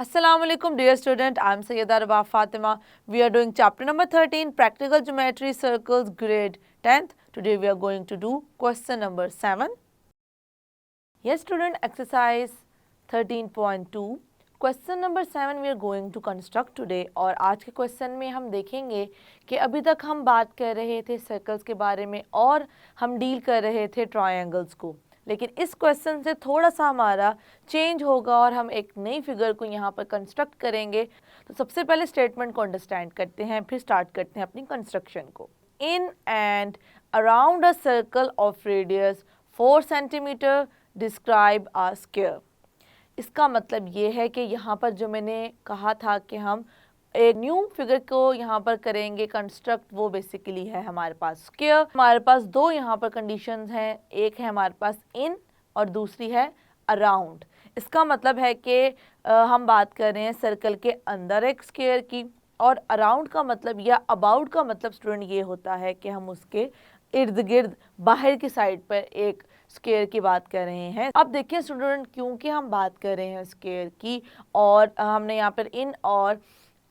Assalamu alaikum dear student, I am Sayyida Rabah Fatima. We are doing chapter number 13, Practical Geometry Circles, grade 10th. Today we are going to do question number 7. Yes student, exercise 13.2. Question number 7 we are going to construct today. और आज के question में हम देखेंगे कि अभी तक हम बात कर रहे थे सर्कल्स के बारे में और हम डील कर रहे थे ट्रायंगल्स को, लेकिन इस क्वेश्चन से थोड़ा सा हमारा चेंज होगा और हम एक नई फिगर को यहाँ पर कंस्ट्रक्ट करेंगे। तो सबसे पहले स्टेटमेंट को अंडरस्टैंड करते हैं, फिर स्टार्ट करते हैं अपनी कंस्ट्रक्शन को। In and around a circle of radius 4 centimetre describe a square. इसका मतलब ये है कि यहाँ पर जो मैंने कहा था कि हम एक न्यू फिगर को यहाँ पर करेंगे कंस्ट्रक्ट, वो बेसिकली है हमारे पास स्क्वायर। हमारे पास दो यहाँ पर कंडीशंस हैं, एक है हमारे पास इन और दूसरी है अराउंड। इसका मतलब है कि हम बात कर रहे हैं सर्कल के अंदर एक स्क्वायर की, और अराउंड का मतलब या अबाउट का मतलब स्टूडेंट ये होता है कि हम उसके इर्द गिर्द बाहर की साइड पर एक स्क्वायर की बात कर रहे हैं। अब देखिए स्टूडेंट, क्योंकि हम बात कर रहे हैं स्क्वायर की और हमने यहाँ पर इन और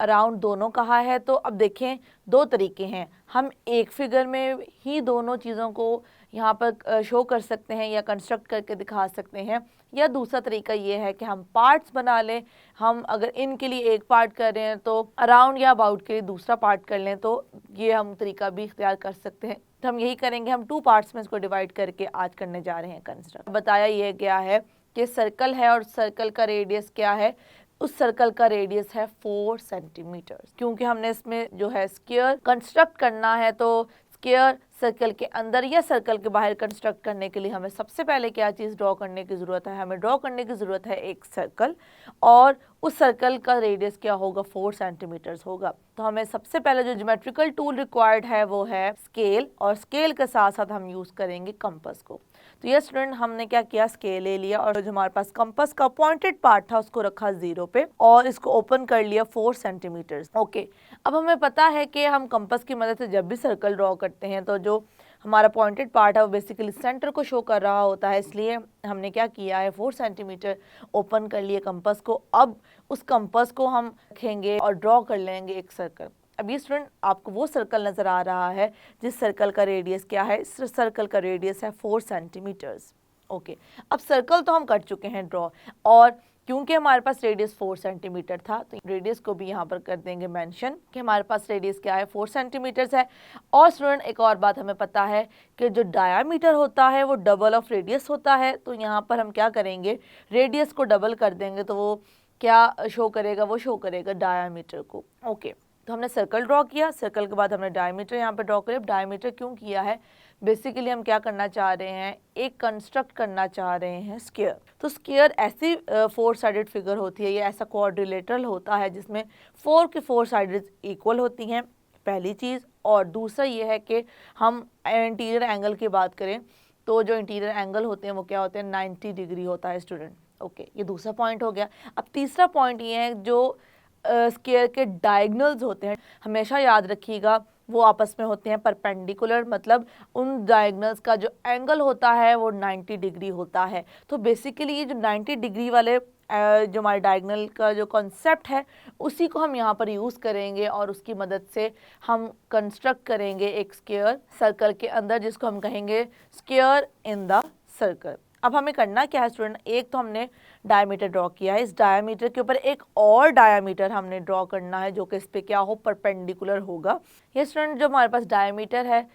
अराउंड दोनों कहा है, तो अब देखें दो तरीके हैं। हम एक फिगर में ही दोनों चीज़ों को यहाँ पर शो कर सकते हैं या कंस्ट्रक्ट करके दिखा सकते हैं, या दूसरा तरीका ये है कि हम पार्ट्स बना लें। हम अगर इन के लिए एक पार्ट कर रहे हैं तो अराउंड या अबाउट के लिए दूसरा पार्ट कर लें, तो ये हम तरीका भी इख्तियार कर सकते हैं। तो हम यही करेंगे, हम 2 पार्ट्स में इसको डिवाइड करके आज करने जा रहे हैं कंस्ट्रक्ट। बताया ये गया है कि सर्कल है और सर्कल का रेडियस क्या है, उस सर्कल का रेडियस है 4 सेंटीमीटर। क्योंकि हमने इसमें जो है स्क्वायर कंस्ट्रक्ट करना है, तो स्क्वायर सर्कल के अंदर या सर्कल के बाहर कंस्ट्रक्ट करने के लिए हमें सबसे पहले क्या चीज़ ड्रॉ करने की ज़रूरत है, हमें ड्रॉ करने की ज़रूरत है एक सर्कल, और उस सर्कल का रेडियस क्या होगा, 4 सेंटीमीटर्स होगा। तो हमें सबसे पहले जो ज्योमेट्रिकल टूल रिक्वायर्ड है वो है स्केल, और स्केल के साथ साथ हम यूज़ करेंगे कंपास को। तो ये स्टूडेंट हमने क्या किया, स्केल ले लिया और जो हमारे पास कंपास का पॉइंटेड पार्ट था उसको रखा 0 पे और इसको ओपन कर लिया 4 सेंटीमीटर। ओके, अब हमें पता है कि हम कंपास की मदद से जब भी सर्कल ड्रॉ करते हैं तो जो हमारा पॉइंटेड पार्ट है वो बेसिकली सेंटर को शो कर रहा होता है, इसलिए हमने क्या किया है 4 सेंटीमीटर ओपन कर लिए कंपास को। अब उस कंपास को हम रखेंगे और ड्रॉ कर लेंगे एक सर्कल। अब ये स्टूडेंट आपको वो सर्कल नज़र आ रहा है जिस सर्कल का रेडियस क्या है, इस सर्कल का रेडियस है 4 सेंटीमीटर्स। ओके, अब सर्कल तो हम कर चुके हैं ड्रॉ, और क्योंकि हमारे पास रेडियस 4 सेंटीमीटर था तो रेडियस को भी यहाँ पर कर देंगे मेंशन कि हमारे पास रेडियस क्या है, 4 सेंटीमीटर्स है। और स्टूडेंट एक और बात हमें पता है कि जो डायामीटर होता है वो डबल ऑफ रेडियस होता है, तो यहाँ पर हम क्या करेंगे, रेडियस को डबल कर देंगे तो वो क्या शो करेगा, वो शो करेगा डायामीटर को। ओके, तो हमने सर्कल ड्रॉ किया, सर्कल के बाद हमने डायमीटर यहाँ पे ड्रॉ किया। डायमीटर क्यों किया है, बेसिकली हम क्या करना चाह रहे हैं, एक कंस्ट्रक्ट करना चाह रहे हैं स्क्वायर। तो स्क्वायर ऐसी 4 साइडेड फिगर होती है, ये ऐसा क्वाड्रिलेटरल होता है जिसमें 4 की 4 साइडेड इक्वल होती हैं, पहली चीज़। और दूसरा ये है कि हम इंटीरियर एंगल की बात करें तो जो इंटीरियर एंगल होते हैं वो क्या होते हैं, 90 डिग्री होता है स्टूडेंट। ओके, ये दूसरा पॉइंट हो गया। अब तीसरा पॉइंट ये है, जो स्क्वायर के डायगनल्स होते हैं हमेशा याद रखिएगा वो आपस में होते हैं परपेंडिकुलर, मतलब उन डायगनल्स का जो एंगल होता है वो 90 डिग्री होता है। तो बेसिकली ये जो 90 डिग्री वाले जो हमारे डायगनल का जो कॉन्सेप्ट है उसी को हम यहाँ पर यूज़ करेंगे और उसकी मदद से हम कंस्ट्रक्ट करेंगे एक स्क्वायर सर्कल के अंदर, जिसको हम कहेंगे स्क्वायर इन द सर्कल। अब हमें करना क्या है स्टूडेंट, एक तो हमने डायमीटर ड्रॉ किया है, इस डायमीटर के ऊपर एक और डायमीटर हमने ड्रॉ करना है जो कि इस पे क्या हो, परपेंडिकुलर होगा। ये स्टूडेंट जो हमारे पास डायमीटर है,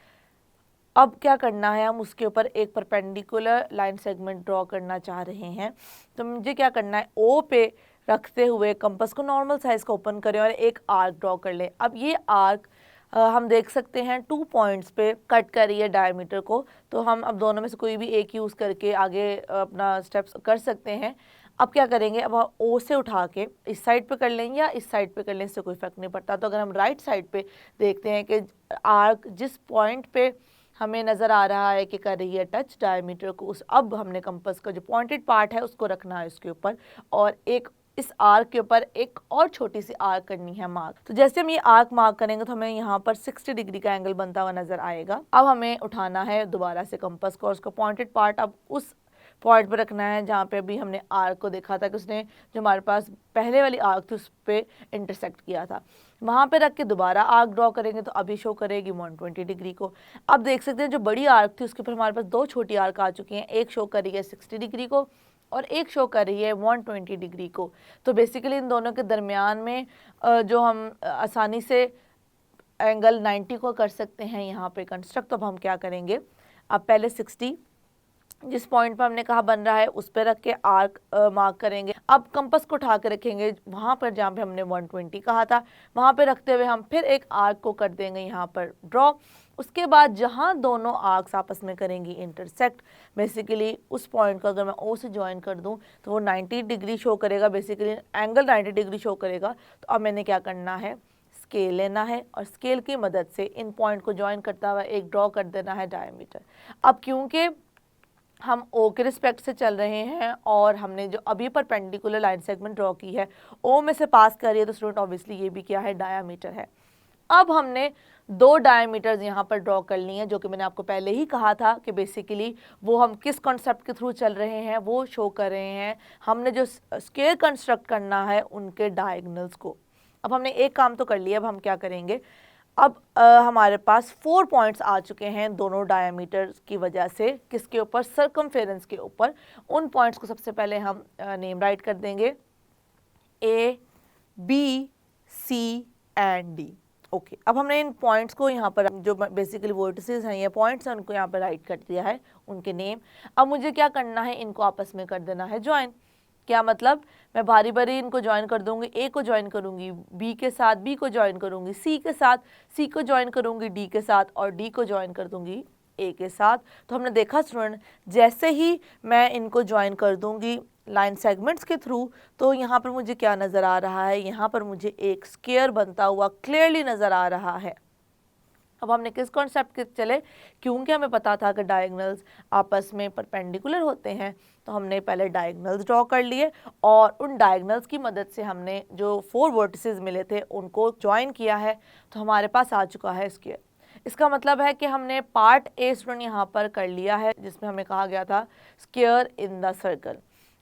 अब क्या करना है, हम उसके ऊपर एक परपेंडिकुलर लाइन सेगमेंट ड्रॉ करना चाह रहे हैं। तो मुझे क्या करना है, ओ पे रखते हुए कंपास को नॉर्मल साइज का ओपन करें और एक आर्क ड्रॉ कर लें। अब ये आर्क हम देख सकते हैं 2 पॉइंट्स पे कट करिए डायमीटर को, तो हम अब दोनों में से कोई भी एक यूज़ करके आगे अपना स्टेप्स कर सकते हैं। अब क्या करेंगे, अब ओ से उठा के इस साइड पे कर लेंगे या इस साइड पे कर लें, इससे कोई फर्क नहीं पड़ता। तो अगर हम राइट साइड पे देखते हैं कि आर्क जिस पॉइंट पे हमें नज़र आ रहा है कि कर रही है टच डायमीटर को, उस अब हमने कंपास का जो पॉइंटेड पार्ट है उसको रखना है उसके ऊपर, और एक इस आर्क के ऊपर एक और छोटी सी आर्क करनी है मार्क। तो जैसे हम ये आर्क मार्क करेंगे तो हमें यहाँ पर 60 डिग्री का एंगल बनता हुआ नजर आएगा। अब हमें उठाना है दोबारा से कंपास को और उसका पॉइंटेड पार्ट अब उस पॉइंट पर रखना है जहाँ पे अभी हमने आर्क को देखा था कि उसने जो हमारे पास पहले वाली आर्क थी उस पर इंटरसेक्ट किया था। वहाँ पे रख के दोबारा आर्क ड्रॉ करेंगे तो अभी शो करेगी 120 डिग्री को। अब देख सकते हैं जो बड़ी आर्क थी उसके ऊपर हमारे पास दो छोटी आर्क आ चुकी हैं, एक शो कर रही है 60 डिग्री को और एक शो कर रही है 120 डिग्री को। तो बेसिकली इन दोनों के दरमियान में जो हम आसानी से एंगल 90 को कर सकते हैं यहाँ पे कंस्ट्रक्ट। तो अब हम क्या करेंगे, अब पहले 60 जिस पॉइंट पर हमने कहा बन रहा है उस पर रख के आर्क मार्क करेंगे। अब कंपास को उठा के रखेंगे वहाँ पर जहाँ पे हमने 120 कहा था, वहाँ पे रखते हुए हम फिर एक आर्क को कर देंगे यहाँ पर ड्रॉ। उसके बाद जहाँ दोनों आर्क्स आपस में करेंगी इंटरसेक्ट, बेसिकली उस पॉइंट को अगर मैं ओ से ज्वाइन कर दूँ तो वो 90 डिग्री शो करेगा, बेसिकली एंगल 90 डिग्री शो करेगा। तो अब मैंने क्या करना है, स्केल लेना है और स्केल की मदद से इन पॉइंट को ज्वाइन करता हुआ एक ड्रॉ कर देना है डायमीटर। अब क्योंकि हम ओ के रिस्पेक्ट से चल रहे हैं और हमने जो अभी परपेंडिकुलर लाइन सेगमेंट ड्रॉ की है ओ में से पास कर रही है, तो स्टूडेंट ऑब्वियसली ये भी क्या है, डायामीटर है। अब हमने दो डायमीटर्स यहाँ पर ड्रॉ कर लिए हैं जो कि मैंने आपको पहले ही कहा था कि बेसिकली वो हम किस कॉन्सेप्ट के थ्रू चल रहे हैं वो शो कर रहे हैं। हमने जो स्क्वायर कंस्ट्रक्ट करना है उनके डायगोनल्स को। अब हमने एक काम तो कर लिया, अब हम क्या करेंगे, अब हमारे पास 4 पॉइंट्स आ चुके हैं दोनों डायमीटर की वजह से, किसके ऊपर, सर्कमफेरेंस के ऊपर। उन पॉइंट्स को सबसे पहले हम नेम राइट कर देंगे, A B C and D. Okay, अब हमने इन पॉइंट्स को यहाँ पर जो बेसिकली वर्टिसेस हैं या पॉइंट्स हैं उनको यहाँ पर राइट कर दिया है, उनके नेम। अब मुझे क्या करना है, इनको आपस में कर देना है ज्वाइन। क्या मतलब, मैं बारी बारी इनको ज्वाइन कर दूंगी, ए को ज्वाइन करूंगी बी के साथ, बी को ज्वाइन करूंगी सी के साथ, सी को ज्वाइन करूंगी डी के साथ और डी को ज्वाइन कर दूंगी ए के साथ। तो हमने देखा स्टूडेंट, जैसे ही मैं इनको ज्वाइन कर दूंगी लाइन सेगमेंट्स के थ्रू, तो यहाँ पर मुझे क्या नज़र आ रहा है, यहाँ पर मुझे एक स्क्वायर बनता हुआ क्लियरली नज़र आ रहा है। अब हमने किस कॉन्सेप्ट के चले, क्योंकि हमें पता था कि डायगोनल्स आपस में परपेंडिकुलर होते हैं, तो हमने पहले डायगोनल्स ड्रॉ कर लिए और उन डायगोनल्स की मदद से हमने जो 4 वर्टिसेस मिले थे उनको ज्वाइन किया है। तो हमारे पास आ चुका है स्क्वायर। इसका मतलब है कि हमने पार्ट ए स्टूडेंट यहाँ पर कर लिया है जिसमें हमें कहा गया था स्क्वायर इन द सर्कल।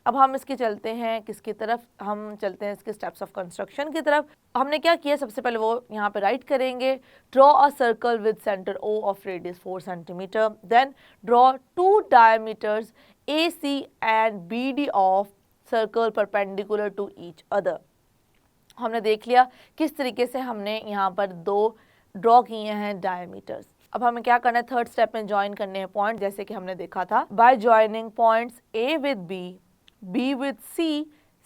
अब हम इसके चलते हैं किसकी तरफ, हम चलते हैं इसके स्टेप्स ऑफ कंस्ट्रक्शन की तरफ। हमने क्या किया, सबसे पहले वो यहाँ पे राइट करेंगे, draw a circle with centre O of radius 4 centimetre, then draw 2 diameters A C and B D of circle perpendicular to each other. हमने देख लिया किस तरीके से हमने यहाँ पर दो ड्रॉ किए हैं डायमीटर्स। अब हमें क्या करना है, थर्ड स्टेप में ज्वाइन करने हैं पॉइंट, जैसे कि हमने देखा था, by joining points A with B, B with C,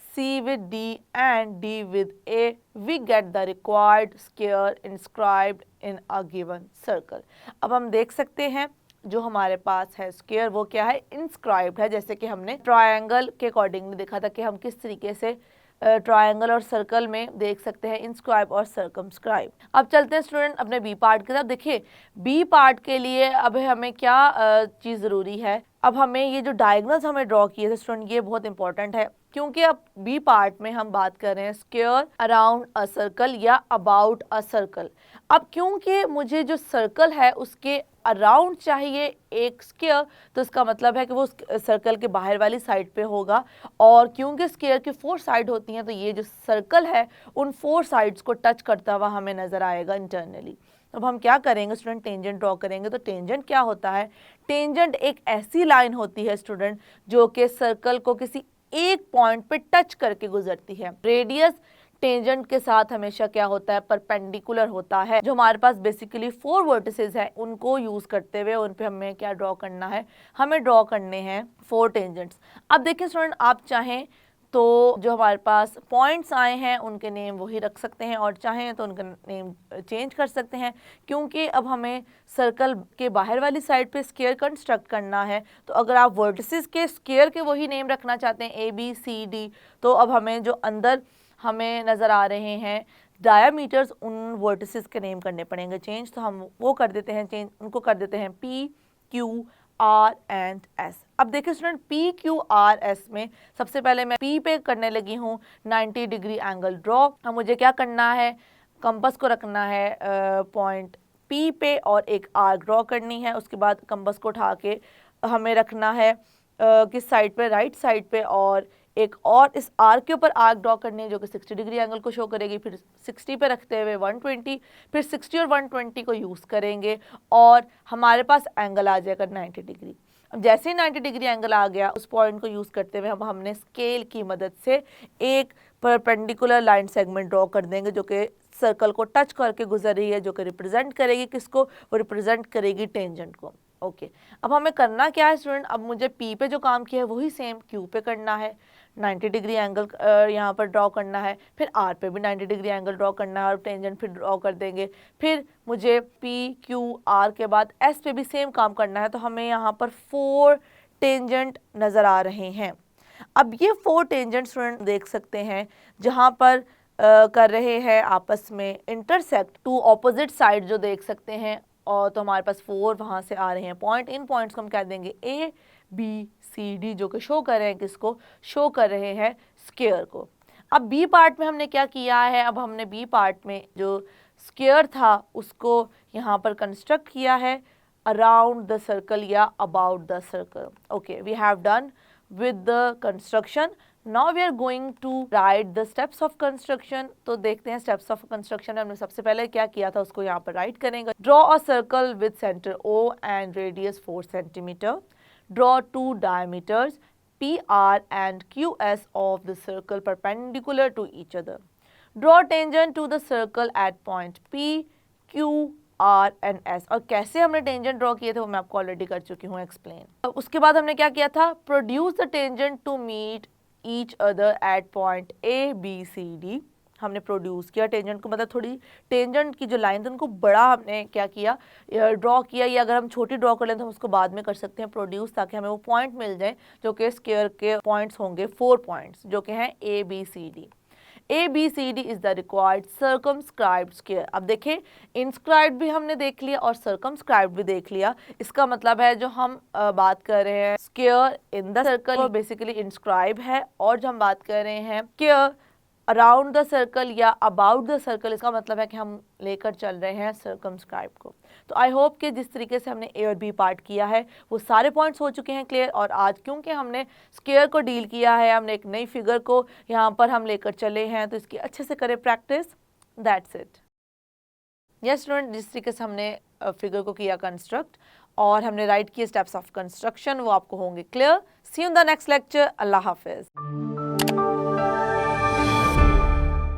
C with D and D with A, we get the required square inscribed in a given circle। अब हम देख सकते हैं जो हमारे पास है स्क्वायर वो क्या है, इंस्क्राइब्ड है। जैसे कि हमने ट्रायंगल के अकॉर्डिंगली देखा था कि हम किस तरीके से ट्रायंगल और सर्कल में देख सकते हैं इंस्क्राइब और सर्कमस्क्राइब। अब चलते हैं स्टूडेंट अपने बी पार्ट की तरफ। देखिए बी पार्ट के लिए अब हमें क्या चीज़ ज़रूरी है, अब हमें ये जो डायगोनल्स हमें ड्रॉ किए थे स्टूडेंट ये बहुत इंपॉर्टेंट है, क्योंकि अब बी पार्ट में हम बात कर रहे हैं स्क्वायर अराउंड अ सर्कल या अबाउट अ सर्कल। अब क्योंकि मुझे जो सर्कल है उसके अराउंड चाहिए एक स्क्वायर, तो इसका मतलब है कि वो सर्कल के बाहर वाली साइड पे होगा, और क्योंकि स्क्वायर की 4 साइड होती हैं तो ये जो सर्कल है उन 4 साइड्स को टच करता हुआ हमें नज़र आएगा इंटरनली। अब हम क्या करेंगे स्टूडेंट, टेंजेंट ड्रॉ करेंगे। तो टेंजेंट क्या होता है, टेंजेंट एक ऐसी लाइन होती है स्टूडेंट जो कि सर्कल को किसी एक पॉइंट पे टच करके गुजरती है। रेडियस टेंजेंट के साथ हमेशा क्या होता है, परपेंडिकुलर होता है। जो हमारे पास बेसिकली 4 वर्टिसेस हैं उनको यूज करते हुए उन पे हमें क्या ड्रॉ करना है, हमें ड्रॉ करने हैं 4 टेंजेंट्स। अब देखिए स्टूडेंट, आप चाहें तो जो हमारे पास पॉइंट्स आए हैं उनके नेम वही रख सकते हैं और चाहें तो उनका नेम चेंज कर सकते हैं, क्योंकि अब हमें सर्कल के बाहर वाली साइड पे स्क्वायर कंस्ट्रक्ट करना है। तो अगर आप वर्टिसेस के स्क्वायर के वही नेम रखना चाहते हैं ए बी सी डी, तो अब हमें जो अंदर हमें नज़र आ रहे हैं डायमीटर्स उन वर्टिसेस के नेम करने पड़ेंगे चेंज। तो हम वो कर देते हैं चेंज, उनको कर देते हैं P Q R and S. अब देखिए student, P Q R S में सबसे पहले मैं पी पे करने लगी हूँ 90 डिग्री एंगल ड्रॉ। अब मुझे क्या करना है, कंपास को रखना है पॉइंट पी पे और एक आर्क ड्रॉ करनी है। उसके बाद कंपास को उठा के हमें रखना है किस साइड पे, राइट साइड पे, और एक और इस आर्क के ऊपर आर्क ड्रॉ करनी है जो कि 60 डिग्री एंगल को शो करेगी। फिर 60 पे रखते हुए 120, फिर 60 और 120 को यूज़ करेंगे और हमारे पास एंगल आ जाएगा 90 डिग्री। अब जैसे ही 90 डिग्री एंगल आ गया, उस पॉइंट को यूज़ करते हुए हमने स्केल की मदद से एक परपेंडिकुलर लाइन सेगमेंट ड्रॉ कर देंगे जो कि सर्कल को टच करके गुजर रही है, जो कि रिप्रेजेंट करेगी किसको, वो रिप्रेजेंट करेगी टेंजेंट को। ओके, अब हमें करना क्या है स्टूडेंट, अब मुझे पी पे जो काम किया है वही सेम क्यू पे करना है। 90 डिग्री एंगल यहाँ पर ड्रॉ करना है, फिर आर पे भी 90 डिग्री एंगल ड्रॉ करना है और टेंजेंट फिर ड्रॉ कर देंगे। फिर मुझे पी क्यू आर के बाद एस पे भी सेम काम करना है। तो हमें यहाँ पर 4 टेंजेंट नज़र आ रहे हैं। अब ये 4 टेंजेंट स्टूडेंट देख सकते हैं जहाँ पर कर रहे हैं आपस में इंटरसेक्ट, 2 ऑपोजिट साइड जो देख सकते हैं, और तो हमारे पास 4 वहाँ से आ रहे हैं पॉइंट। इन पॉइंट्स को हम कह देंगे ए बी सी डी, जो कि शो कर रहे हैं किसको, शो कर रहे हैं स्क्वायर को। अब बी पार्ट में हमने क्या किया है, अब हमने बी पार्ट में जो स्क्वायर था उसको यहाँ पर कंस्ट्रक्ट किया है अराउंड द सर्कल या about the circle. Okay, we have done with the construction. Now we are going to write the steps of construction. तो देखते हैं steps of construction में हमने सबसे पहले क्या किया था उसको यहाँ पर write करेंगे। Draw a circle with center O and radius 4 centimeter. Draw 2 diameters PR and QS of the circle perpendicular to each other. Draw tangent to the circle at point P, Q, R and S. और कैसे हमने tangent draw किए थे वो मैं आपको already कर चुकी हूँ एक्सप्लेन। उसके बाद हमने क्या किया था, produce the tangent to meet each other at point A B C D. हमने प्रोड्यूस किया टेंजेंट को, मतलब थोड़ी टेंजेंट की जो लाइन थी उनको बड़ा हमने क्या किया, ड्रॉ किया। या अगर हम छोटी ड्रॉ कर लें तो हम उसको बाद में कर सकते हैं प्रोड्यूस, ताकि हमें वो पॉइंट मिल जाए जो कि स्क्वायर के पॉइंट्स होंगे, 4 पॉइंट्स जो कि हैं A B C D. A B C D is the required circumscribed square. अब देखें, इंस्क्राइब्ड भी हमने देख लिया और सर्कमस्क्राइब्ड भी देख लिया। इसका मतलब है जो हम बात कर रहे हैं स्क्वायर इन द सर्कल, वो बेसिकली इंस्क्राइब है, और जो हम बात कर रहे हैं स्क्वायर अराउंड द सर्कल या अबाउट द सर्कल, इसका मतलब है कि हम लेकर चल रहे हैं सर्कमस्क्राइब को। तो आई होप कि जिस तरीके से हमने ए और बी पार्ट किया है वो सारे पॉइंट्स हो चुके हैं क्लियर। और आज क्योंकि हमने स्क्वायर को डील किया है, हमने एक नई फिगर को यहाँ पर हम लेकर चले हैं, तो इसकी अच्छे से करें practice. That's it. Yes student, जिस तरीके से हमने फिगर को किया कंस्ट्रक्ट और हमने राइट किए स्टेप्स ऑफ कंस्ट्रक्शन, वो आपको होंगे clear. See you in the next lecture. अल्लाह हाफिज।